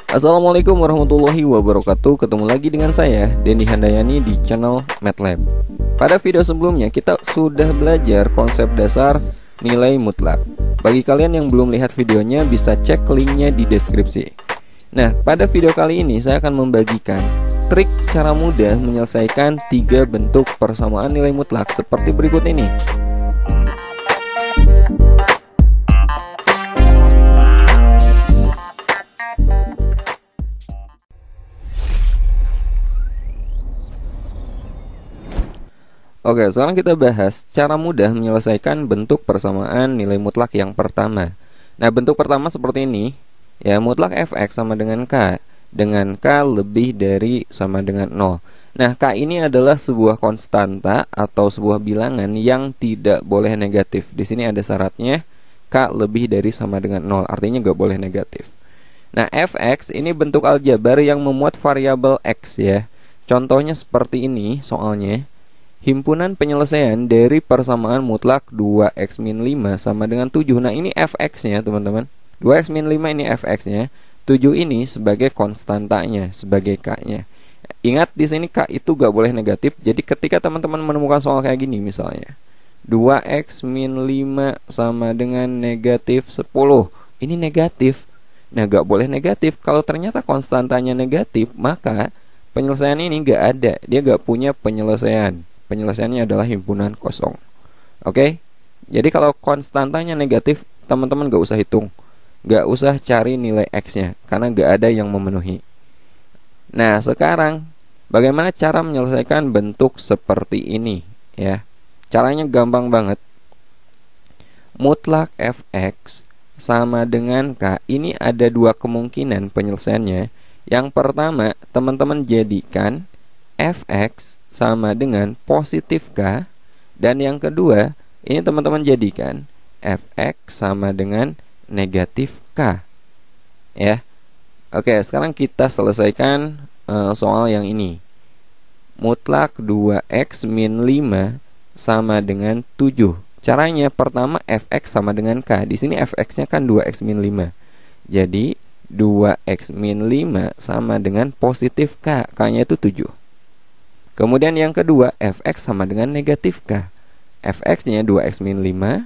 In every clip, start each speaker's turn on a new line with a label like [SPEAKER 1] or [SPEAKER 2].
[SPEAKER 1] Assalamualaikum warahmatullahi wabarakatuh. Ketemu lagi dengan saya, Dendi Handayani, di channel MATLAB. Pada video sebelumnya kita sudah belajar konsep dasar nilai mutlak. Bagi kalian yang belum lihat videonya, bisa cek linknya di deskripsi. Nah, pada video kali ini saya akan membagikan trik cara mudah menyelesaikan 3 bentuk persamaan nilai mutlak seperti berikut ini. Oke, sekarang kita bahas cara mudah menyelesaikan bentuk persamaan nilai mutlak yang pertama. Nah, bentuk pertama seperti ini, ya, mutlak fx sama dengan k lebih dari sama dengan 0. Nah, k ini adalah sebuah konstanta atau sebuah bilangan yang tidak boleh negatif. Di sini ada syaratnya, k lebih dari sama dengan 0, artinya nggak boleh negatif. Nah, fx ini bentuk aljabar yang memuat variabel x, ya. Contohnya seperti ini soalnya. Himpunan penyelesaian dari persamaan mutlak 2x-5 sama dengan 7. Nah, ini fx-nya, teman-teman. 2x-5 ini fx-nya. 7 ini sebagai konstantanya, sebagai k-nya. Ingat, di sini k itu gak boleh negatif. Jadi ketika teman-teman menemukan soal kayak gini misalnya, 2x-5 sama dengan negatif 10. Ini negatif. Nah, gak boleh negatif. Kalau ternyata konstantanya negatif, maka penyelesaian ini gak ada. Dia gak punya penyelesaian. Penyelesaiannya adalah himpunan kosong. Oke? Jadi kalau konstantanya negatif, teman-teman gak usah hitung, gak usah cari nilai x-nya, karena gak ada yang memenuhi. Nah, sekarang bagaimana cara menyelesaikan bentuk seperti ini, ya? Caranya gampang banget. Mutlak fx sama dengan k. Ini ada 2 kemungkinan penyelesaiannya. Yang pertama, teman-teman jadikan fx sama dengan positif k, dan yang kedua ini teman-teman jadikan fx sama dengan negatif k, ya. Oke, sekarang kita selesaikan soal yang ini. Mutlak 2x min 5 sama dengan 7. Caranya pertama fx sama dengan k. Di sini fx-nya kan 2x min 5. Jadi 2x min 5 sama dengan positif k. K-nya itu 7. Kemudian yang kedua, fx sama dengan negatif k. Fx-nya 2x min 5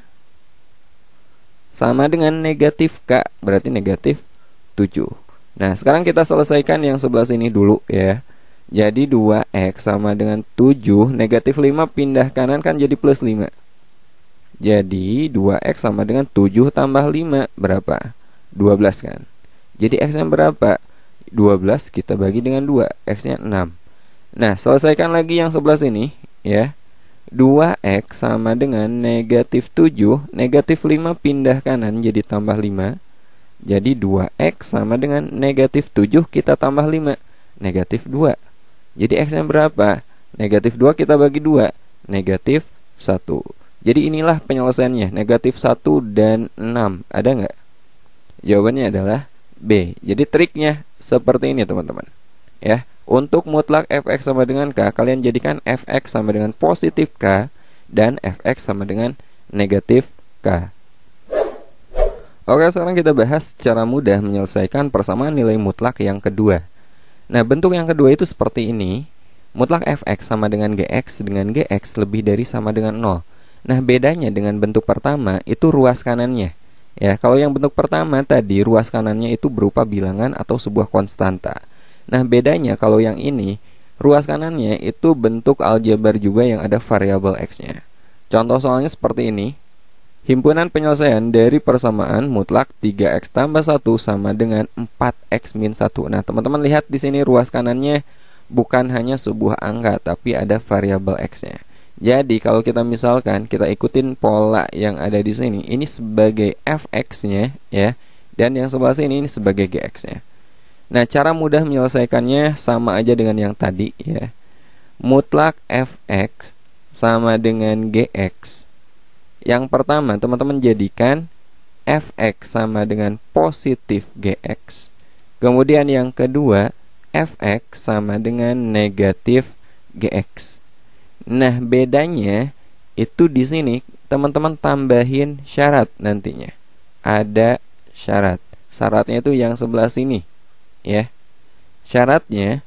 [SPEAKER 1] sama dengan negatif k, berarti negatif 7. Nah, sekarang kita selesaikan yang sebelah sini dulu, ya. Jadi 2x sama dengan 7, negatif 5 pindah kanan kan jadi plus 5. Jadi 2x sama dengan 7 tambah 5 berapa? 12 kan. Jadi x-nya berapa? 12 kita bagi dengan 2, x-nya 6. Nah, selesaikan lagi yang sebelah sini, ya. 2x sama dengan negatif 7, negatif 5 pindah kanan jadi tambah 5. Jadi 2x sama dengan negatif 7 kita tambah 5, negatif 2. Jadi x-nya berapa? Negatif 2 kita bagi 2, negatif 1. Jadi inilah penyelesaiannya, negatif 1 dan 6. Ada nggak? Jawabannya adalah B. Jadi triknya seperti ini, teman-teman, ya. Untuk mutlak fx sama dengan k, kalian jadikan fx sama dengan positif k dan fx sama dengan negatif k. Oke, sekarang kita bahas cara mudah menyelesaikan persamaan nilai mutlak yang kedua. Nah, bentuk yang kedua itu seperti ini. Mutlak fx sama dengan gx lebih dari sama dengan 0. Nah, bedanya dengan bentuk pertama itu ruas kanannya. Ya, kalau yang bentuk pertama tadi ruas kanannya itu berupa bilangan atau sebuah konstanta. Nah, bedanya kalau yang ini, ruas kanannya itu bentuk aljabar juga yang ada variabel x-nya. Contoh soalnya seperti ini. Himpunan penyelesaian dari persamaan mutlak 3x tambah 1 sama dengan 4x min 1. Nah, teman-teman lihat di sini ruas kanannya bukan hanya sebuah angka, tapi ada variabel x-nya. Jadi, kalau kita misalkan kita ikutin pola yang ada di sini, ini sebagai fx-nya, ya, dan yang sebelah sini ini sebagai gx-nya. Nah, cara mudah menyelesaikannya sama aja dengan yang tadi, ya. Mutlak fx sama dengan gx. Yang pertama, teman-teman jadikan fx sama dengan positif gx. Kemudian yang kedua, fx sama dengan negatif gx. Nah, bedanya itu di sini teman-teman tambahin syarat nantinya. Ada syarat. Syaratnya itu yang sebelah sini. ya. Syaratnya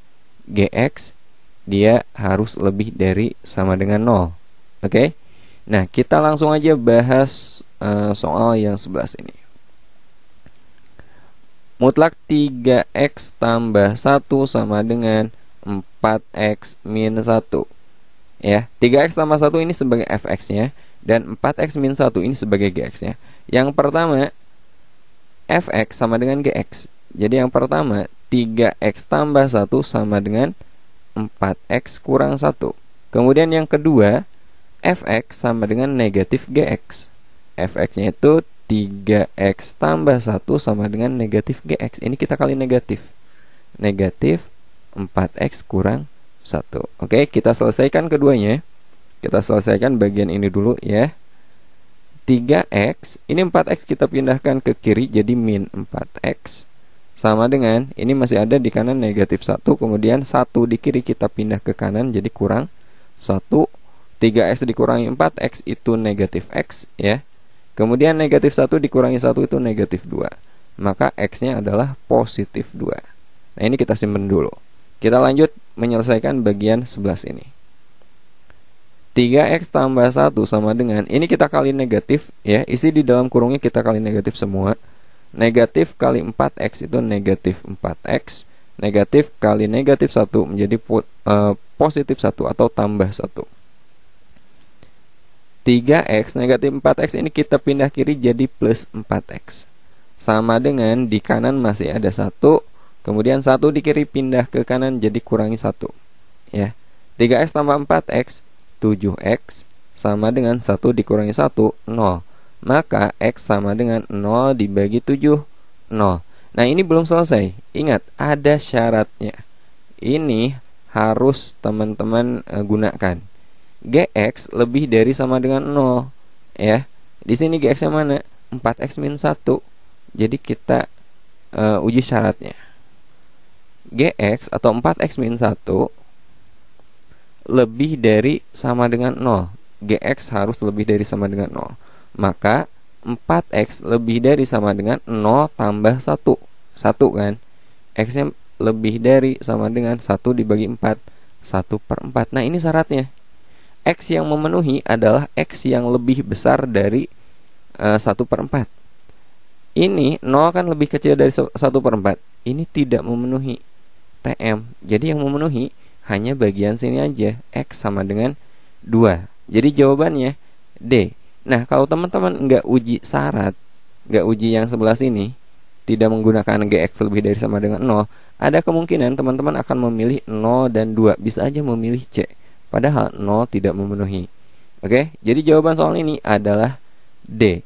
[SPEAKER 1] GX dia harus lebih dari sama dengan 0. Oke. Nah, kita langsung aja bahas soal yang 11 ini. Mutlak 3x tambah 1 sama dengan 4x min 1. Ya, 3x tambah 1 ini sebagai fx-nya dan 4x min 1 ini sebagai gx-nya. Yang pertama fx sama dengan gx. Jadi yang pertama 3x tambah 1 sama dengan 4x kurang 1. Kemudian yang kedua fx sama dengan negatif gx. Fx-nya itu 3x tambah 1 sama dengan negatif gx. Ini kita kali negatif. Negatif 4x kurang 1. Oke, kita selesaikan keduanya. Kita selesaikan bagian ini dulu ya. 3x, ini 4x kita pindahkan ke kiri jadi min 4x. Sama dengan, ini masih ada di kanan negatif 1. Kemudian 1 di kiri kita pindah ke kanan jadi kurang 1. 3x dikurangi 4x itu negatif x ya. Kemudian negatif 1 dikurangi 1 itu negatif 2. Maka x-nya adalah positif 2. Nah, ini kita simpan dulu. Kita lanjut menyelesaikan bagian 11 ini. 3x tambah 1 sama dengan, ini kita kali negatif ya. Isi di dalam kurungnya kita kali negatif semua. Negatif kali 4x itu negatif 4x. Negatif kali negatif 1 menjadi positif 1 atau tambah 1. 3x negatif 4x ini kita pindah kiri jadi plus 4x. Sama dengan di kanan masih ada 1. Kemudian 1 di kiri pindah ke kanan jadi kurangi 1 ya. 3x tambah 4x 7x sama dengan 1 dikurangi 1 0. Maka x sama dengan 0 dibagi 7 0. Nah, ini belum selesai. Ingat, ada syaratnya. Ini harus teman-teman gunakan. Gx lebih dari sama dengan 0 ya. Di sini gx yang mana? 4x min 1. Jadi kita uji syaratnya. Gx atau 4x min 1 lebih dari sama dengan 0. Gx harus lebih dari sama dengan 0. Maka 4x lebih dari sama dengan 0 tambah 1. 1 kan. X-nya lebih dari sama dengan 1 dibagi 4. 1/4. Nah, ini syaratnya. X yang memenuhi adalah X yang lebih besar dari 1/4. Ini 0 kan lebih kecil dari 1/4. Ini tidak memenuhi TM. Jadi yang memenuhi hanya bagian sini aja. X sama dengan 2. Jadi jawabannya D. Nah, kalau teman-teman nggak uji syarat, nggak uji yang sebelah sini, tidak menggunakan GX lebih dari sama dengan 0, ada kemungkinan teman-teman akan memilih 0 dan 2. Bisa aja memilih C, padahal 0 tidak memenuhi. Oke, jadi jawaban soal ini adalah D.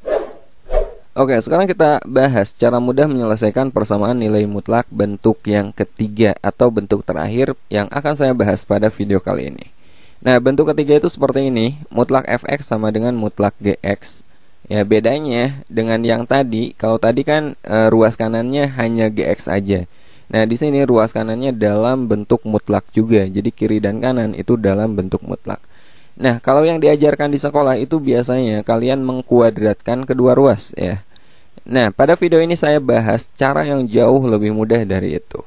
[SPEAKER 1] Oke, sekarang kita bahas cara mudah menyelesaikan persamaan nilai mutlak bentuk yang ketiga atau bentuk terakhir yang akan saya bahas pada video kali ini. Nah, bentuk ketiga itu seperti ini. Mutlak fx sama dengan mutlak gx. Ya, bedanya dengan yang tadi, kalau tadi kan ruas kanannya hanya gx aja. Nah, di sini ruas kanannya dalam bentuk mutlak juga. Jadi kiri dan kanan itu dalam bentuk mutlak. Nah, kalau yang diajarkan di sekolah itu biasanya kalian mengkuadratkan kedua ruas ya. Nah, pada video ini saya bahas cara yang jauh lebih mudah dari itu.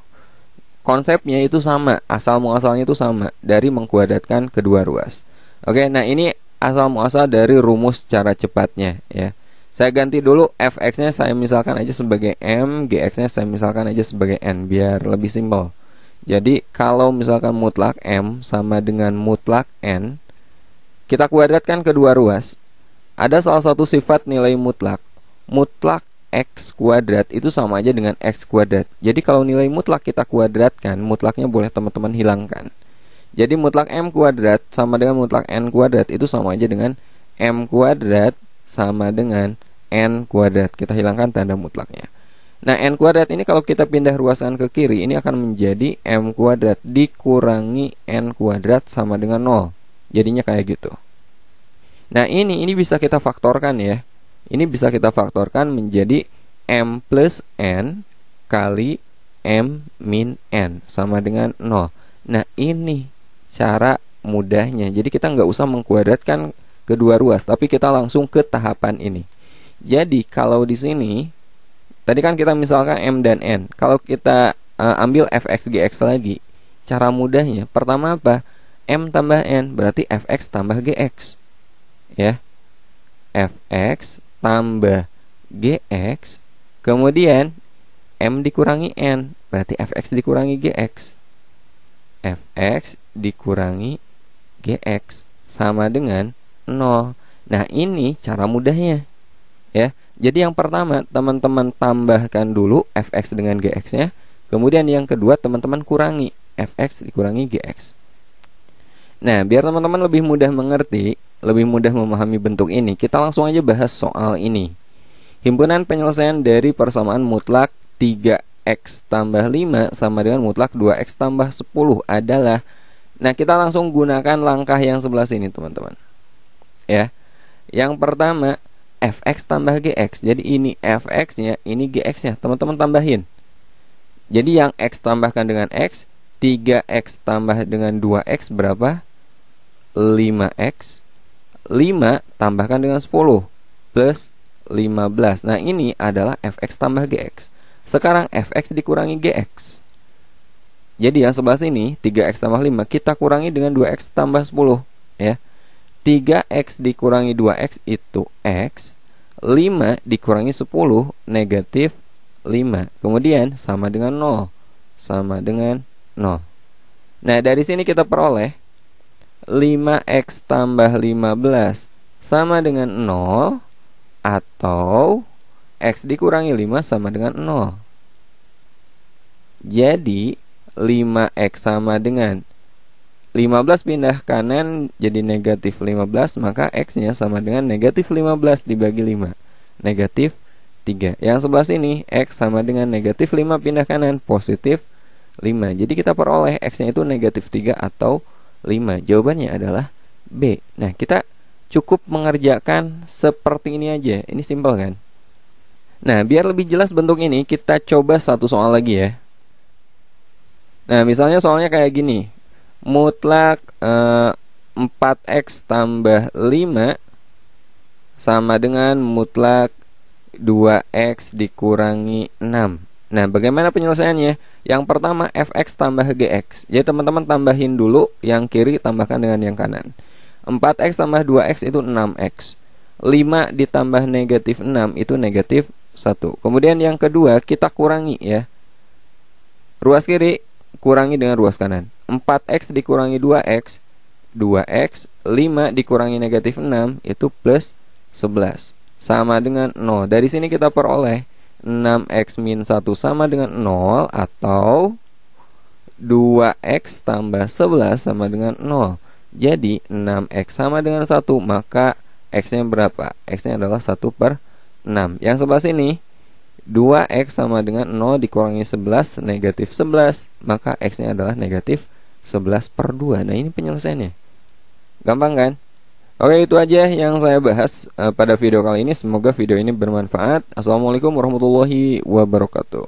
[SPEAKER 1] Konsepnya itu sama, asal muasalnya itu sama, dari mengkuadratkan kedua ruas. Oke, nah ini asal muasal dari rumus cara cepatnya ya. Saya ganti dulu fx-nya saya misalkan aja sebagai m, gx-nya saya misalkan aja sebagai n biar lebih simpel. Jadi kalau misalkan mutlak m sama dengan mutlak n, kita kuadratkan kedua ruas. Ada salah satu sifat nilai mutlak. Mutlak x kuadrat itu sama aja dengan x kuadrat. Jadi kalau nilai mutlak kita kuadratkan, mutlaknya boleh teman-teman hilangkan. Jadi mutlak m kuadrat sama dengan mutlak n kuadrat itu sama aja dengan m kuadrat sama dengan n kuadrat. Kita hilangkan tanda mutlaknya. Nah, n kuadrat ini kalau kita pindah ruaskan ke kiri, ini akan menjadi m kuadrat dikurangi n kuadrat sama dengan 0. Jadinya kayak gitu. Nah, ini bisa kita faktorkan ya. Ini bisa kita faktorkan menjadi m plus n kali m min n sama dengan 0. Nah, ini cara mudahnya. Jadi kita nggak usah mengkuadratkan kedua ruas, tapi kita langsung ke tahapan ini. Jadi kalau di sini tadi kan kita misalkan m dan n. Kalau kita ambil fx gx lagi. Cara mudahnya, pertama apa? M tambah N, berarti fx tambah gx. Ya, fx tambah gx, kemudian M dikurangi N, berarti fx dikurangi gx. Fx dikurangi gx sama dengan 0. Nah, ini cara mudahnya. Ya. Jadi yang pertama, teman-teman tambahkan dulu fx dengan gx-nya. Kemudian yang kedua, teman-teman kurangi fx dikurangi gx. Nah, biar teman-teman lebih mudah mengerti, lebih mudah memahami bentuk ini, kita langsung aja bahas soal ini. Himpunan penyelesaian dari persamaan mutlak 3x tambah 5 sama dengan mutlak 2x tambah 10 adalah. Nah, kita langsung gunakan langkah yang sebelah sini, teman-teman. Ya. Yang pertama, fx tambah gx. Jadi ini fx-nya, ini gx-nya. Teman-teman tambahin. Jadi yang x tambahkan dengan x, 3x tambah dengan 2x berapa? 5x. 5 tambahkan dengan 10 plus 15. Nah, ini adalah fx tambah gx. Sekarang fx dikurangi gx. Jadi yang sebelah sini 3x tambah 5 kita kurangi dengan 2x tambah 10, ya. 3x dikurangi 2x itu x, 5 dikurangi 10 negatif 5. Kemudian sama dengan 0. Sama dengan 0. Nah, dari sini kita peroleh 5x tambah 15 sama dengan 0, atau x dikurangi 5 sama dengan 0. Jadi 5x sama dengan 15 pindah kanan jadi negatif 15, maka x-nya sama dengan negatif 15 dibagi 5, negatif 3. Yang sebelah sini x sama dengan negatif 5 pindah kanan, positif 5. Jadi kita peroleh x-nya itu negatif 3 atau 5. Jawabannya adalah B. Nah, kita cukup mengerjakan seperti ini aja. Ini simpel kan? Nah, biar lebih jelas bentuk ini, kita coba satu soal lagi ya. Nah, misalnya soalnya kayak gini. Mutlak 4x tambah 5 sama dengan mutlak 2x dikurangi 6. Nah, bagaimana penyelesaiannya? Yang pertama, fx tambah gx. Jadi teman-teman tambahin dulu, yang kiri tambahkan dengan yang kanan. 4x tambah 2x itu 6x. 5 ditambah negatif 6 itu negatif 1. Kemudian yang kedua, kita kurangi ya. Ruas kiri kurangi dengan ruas kanan. 4x dikurangi 2x, 2x, 5 dikurangi negatif 6 itu plus 11 sama dengan 0. Dari sini kita peroleh 6x min 1 sama dengan 0, atau 2x tambah 11 sama dengan 0. Jadi 6x sama dengan 1, maka x-nya berapa? X-nya adalah 1/6. Yang sebelah sini 2x sama dengan 0 dikurangi 11, negatif 11, maka x-nya adalah negatif 11/2. Nah, ini penyelesaiannya. Gampang kan? Oke, itu aja yang saya bahas pada video kali ini. Semoga video ini bermanfaat. Assalamualaikum warahmatullahi wabarakatuh.